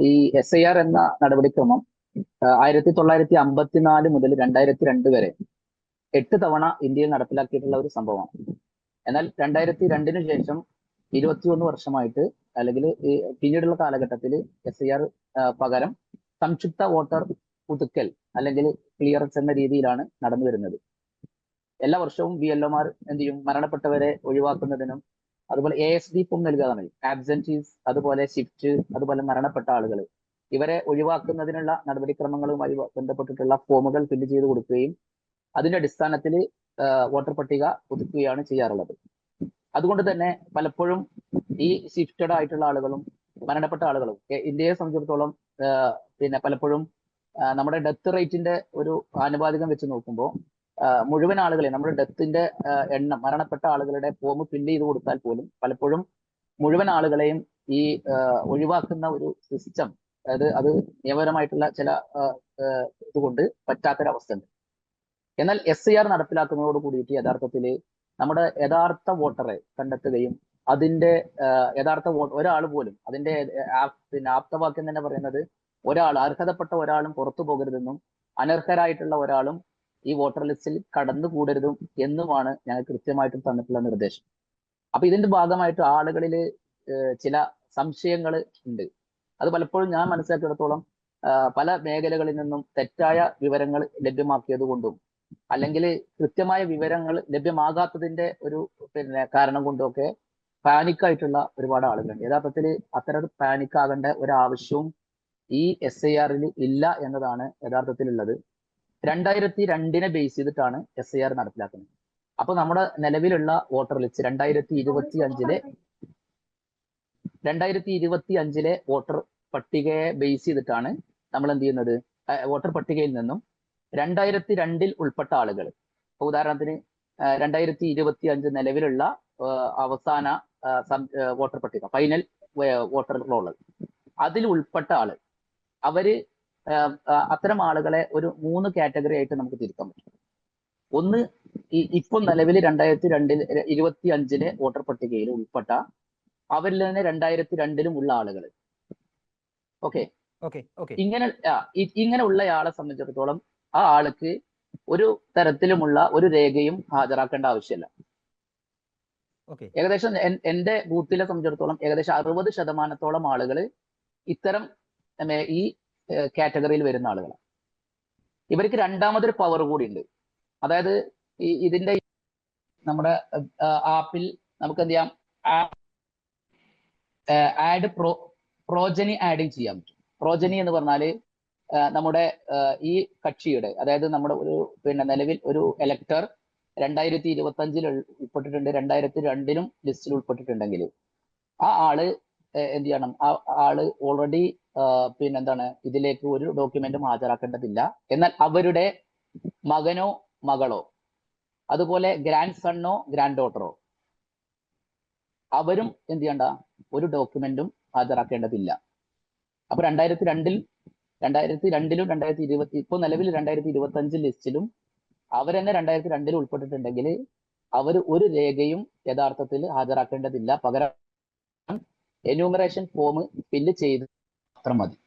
ഈ SIR എന്ന നടപടിക്രമം 1954 മുതൽ 2002 വരെ 8 തവണ ഇന്ത്യയിൽ നടപ്പിലാക്കിയിട്ടുള്ള ഒരു സംഭവമാണ്. എന്നാൽ 2002 ശേഷം 21 വർഷമായിട്ട് അല്ലെങ്കിൽ പിന്നീടുള്ള കാലഘട്ടത്തിൽ SIR പകരം സംക്ഷിപ്ത വോട്ടർ പുതുക്കൽ അല്ലെങ്കിൽ ക്ലിയറൻസ് എന്ന രീതിയിലാണ് നടന്നു വരുന്നത്. എല്ലാ വർഷവും VLOമാർ എന്ത് ചെയ്യും, മരണപ്പെട്ടവരെ ഒഴിവാക്കുന്നതിനും അതുപോലെ ASD ഫോം നൽകാതാണ്, ആബ്സെന്റീസ്, അതുപോലെ ഷിഫ്റ്റ്, അതുപോലെ മരണപ്പെട്ട ആളുകൾ, ഇവരെ ഒഴിവാക്കുന്നതിനുള്ള നടപടിക്രമങ്ങളുമായി ബന്ധപ്പെട്ടിട്ടുള്ള ഫോമുകൾ ഫില്ല് ചെയ്ത് കൊടുക്കുകയും അതിന്റെ അടിസ്ഥാനത്തിൽ വോട്ടർ പട്ടിക പുതുക്കുകയാണ് ചെയ്യാറുള്ളത്. അതുകൊണ്ട് തന്നെ പലപ്പോഴും ഈ ഷിഫ്റ്റഡ് ആയിട്ടുള്ള ആളുകളും മരണപ്പെട്ട ആളുകളും ഇന്ത്യയെ സംബന്ധിച്ചിടത്തോളം പിന്നെ പലപ്പോഴും നമ്മുടെ ഡെത്ത് റേറ്റിന്റെ ഒരു ആനുപാതികം വെച്ച് നോക്കുമ്പോൾ മുഴുവൻ ആളുകളെ നമ്മുടെ ഡെത്തിന്റെ എണ്ണം, മരണപ്പെട്ട ആളുകളുടെ ഫോം ഫില്ല് ചെയ്ത് കൊടുത്താൽ പോലും പലപ്പോഴും മുഴുവൻ ആളുകളെയും ഈ ഒഴിവാക്കുന്ന ഒരു സിസ്റ്റം, അതായത് അത് നിയമപരമായിട്ടുള്ള ചില ഇതുകൊണ്ട് പറ്റാത്തൊരവസ്ഥ ഉണ്ട്. എന്നാൽ SIR നടപ്പിലാക്കുന്നതോട് കൂടിയിട്ട് യഥാർത്ഥത്തിൽ നമ്മുടെ യഥാർത്ഥ വോട്ടറെ കണ്ടെത്തുകയും അതിന്റെ യഥാർത്ഥ ഒരാൾ പോലും അതിന്റെ പിന്നെ ആപ്തവാക്യം തന്നെ പറയുന്നത് ഒരാൾ, അർഹതപ്പെട്ട ഒരാളും പുറത്തു പോകരുതെന്നും അനർഹരായിട്ടുള്ള ഒരാളും ഈ വോട്ടർ ലിസ്റ്റിൽ കടന്നുകൂടരുതും എന്നുമാണ് ഞങ്ങൾ കൃത്യമായിട്ടും തന്നിട്ടുള്ള നിർദ്ദേശം. അപ്പൊ ഇതിന്റെ ഭാഗമായിട്ട് ആളുകളിൽ ചില സംശയങ്ങൾ ഉണ്ട്. അത് പലപ്പോഴും ഞാൻ മനസ്സിലാക്കിയിടത്തോളം പല മേഖലകളിൽ നിന്നും തെറ്റായ വിവരങ്ങൾ ലഭ്യമാക്കിയത് കൊണ്ടും അല്ലെങ്കിൽ കൃത്യമായ വിവരങ്ങൾ ലഭ്യമാകാത്തതിന്റെ ഒരു പിന്നെ കാരണം കൊണ്ടുമൊക്കെ പാനിക്കായിട്ടുള്ള ഒരുപാട് ആളുകളുണ്ട്. യഥാർത്ഥത്തിൽ അത്തരം പാനിക്കാകേണ്ട ഒരു ആവശ്യവും ഈ SIRൽ ഇല്ല എന്നതാണ് യഥാർത്ഥത്തിലുള്ളത്. 2002 ബേസ് ചെയ്തിട്ടാണ് SIR നടപ്പിലാക്കുന്നത്. അപ്പൊ നമ്മുടെ നിലവിലുള്ള വോട്ടർ ലിസ്റ്റ് 2025 വോട്ടർ പട്ടികയെ ബേസ് ചെയ്തിട്ടാണ് നമ്മൾ എന്ത് ചെയ്യുന്നത്, വോട്ടർ പട്ടികയിൽ നിന്നും 2002 ഉൾപ്പെട്ട ആളുകൾ, ഉദാഹരണത്തിന് 2025 നിലവിലുള്ള അവസാന വോട്ടർ പട്ടിക, ഫൈനൽ വോട്ടർ റോള്, അതിൽ ഉൾപ്പെട്ട ആള്, അവര് അത്തരം ആളുകളെ ഒരു 3 കാറ്റഗറി ആയിട്ട് നമുക്ക് തിരിക്കാൻ പറ്റും. ഒന്ന്, ഇപ്പം നിലവിൽ 2025 വോട്ടർ പട്ടികയിൽ ഉൾപ്പെട്ട അവരിൽ തന്നെ 2002 ഉള്ള ആളുകൾ. ഓക്കെ, ഇങ്ങനെ ഉള്ളയാളെ സംബന്ധിച്ചിടത്തോളം ആ ആൾക്ക് ഒരു തരത്തിലുമുള്ള ഒരു രേഖയും ഹാജരാക്കേണ്ട ആവശ്യമില്ല. ഏകദേശം എന്റെ ബൂത്തിലെ സംബന്ധിച്ചിടത്തോളം ഏകദേശം 60% ആളുകൾ ഇത്തരം ഈ കാറ്റഗറിയിൽ വരുന്ന ആളുകളാണ്. ഇവർക്ക് രണ്ടാമതൊരു പവർ കൂടി ഉണ്ട്. അതായത് ഇതിന്റെ നമ്മുടെ ആപ്പിൽ നമുക്ക് എന്ത് ചെയ്യാം, പ്രോജനി ആഡിങ് ചെയ്യാൻ പറ്റും. പ്രോജനി എന്ന് പറഞ്ഞാല് നമ്മുടെ ഈ കക്ഷിയുടെ, അതായത് നമ്മുടെ ഒരു പിന്നെ നിലവിൽ ഒരു എലക്ടർ 2025 ഉൾപ്പെട്ടിട്ടുണ്ട്, 2002 ലിസ്റ്റിൽ ഉൾപ്പെട്ടിട്ടുണ്ടെങ്കിൽ ആ ആള് എന്ത് ചെയ്യണം, ആ ആള് ഓൾറെഡി പിന്നെന്താണ് ഇതിലേക്ക് ഒരു ഡോക്യുമെന്റും ഹാജരാക്കേണ്ടതില്ല. എന്നാൽ അവരുടെ മകനോ മകളോ അതുപോലെ ഗ്രാൻഡ് സണ്ണോ ഗ്രാൻഡ് ഡോട്ടറോ അവരും എന്ത് ചെയ്യണ്ട, ഒരു ഡോക്യുമെന്റും ഹാജരാക്കേണ്ടതില്ല. അപ്പൊ 2002 2020 ഇപ്പൊ നിലവിൽ 2025 ലിസ്റ്റിലും അവർ തന്നെ 2002 ഉൾപ്പെട്ടിട്ടുണ്ടെങ്കിൽ അവർ ഒരു രേഖയും യഥാർത്ഥത്തിൽ ഹാജരാക്കേണ്ടതില്ല. പകരം എന്യൂമറേഷൻ ഫോം ഫില്ല് ചെയ്ത് മാത്രം മതി.